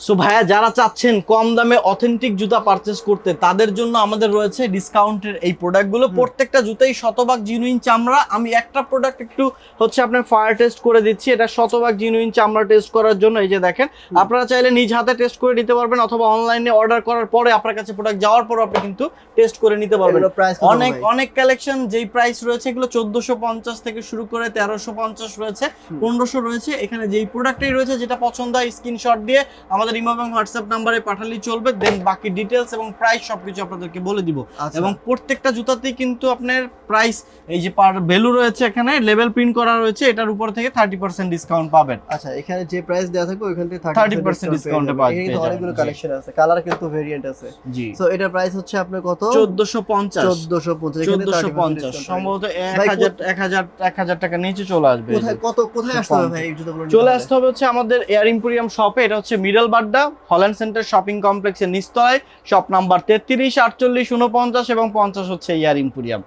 So ভাইয়া যারা চাচ্ছেন কম দামে অথেন্টিক জুতা পারচেজ করতে, তাদের জন্য আমাদের রয়েছে ডিসকাউন্টের এই প্রোডাক্টগুলো। প্রত্যেকটা জুতাই শতভাগ জিনুইন চামড়া। আমি একটা প্রোডাক্ট একটু হচ্ছে আপনার ফায়ার টেস্ট করে দিচ্ছি, এটা শতভাগ জিনুইন চামড়া টেস্ট করার জন্য। এই যে দেখেন, আপনারা চাইলে নিজ হাতে টেস্ট করে নিতে পারবেন, অথবা অনলাইনে অর্ডার করার পরে আপনার কাছে প্রোডাক্ট যাওয়ার পর আপনি কিন্তু টেস্ট করে নিতে পারবেন। অনেক অনেক কালেকশন, যেই প্রাইস রয়েছে এগুলো 1450 থেকে শুরু করে 1350 রয়েছে, 1500 রয়েছে। এখানে যেই প্রোডাক্টই রয়েছে, যেটা পছন্দ হয় স্ক্রিনশট দিয়ে আমাদের ইমো এবং হোয়াটসঅ্যাপ নাম্বারে পাঠালেই চলবে। দেন বাকি ডিটেলস এবং প্রাইস সবকিছু আপনাদেরকে বলে দিব। এবং প্রত্যেকটা জুতাতেই কিন্তু আপনার প্রাইস, এই যে পার ভ্যালু রয়েছে, এখানে লেভেল প্রিন্ট করা রয়েছে, এটার উপর থেকে 30% ডিসকাউন্ট পাবেন। আচ্ছা, এখানে যে প্রাইস দেওয়া থাকবে ওইখান থেকে 30% ডিসকাউন্টে পাবেন। এখানে অনেকগুলো কালেকশন আছে, কালার কিন্তু ভেরিয়েন্ট আছে। জি, সো এটার প্রাইস হচ্ছে আপনার কত? 1450 1450 সম্ভবত 1000 টাকা নিচে চলে আসবে। কোথায় আসতে হবে ভাই এই জুতাগুলো? চলে আসতে হবে হচ্ছে আমাদের এয়ার ইম্পোরিয়াম শপে। এটা হচ্ছে middle Badda Holland centre shopping কমপ্লেক্সের নিচতলায়, শপ নাম্বার 33, 48, 49 এবং 50 হচ্ছে এয়ার ইম্পোরিয়াম।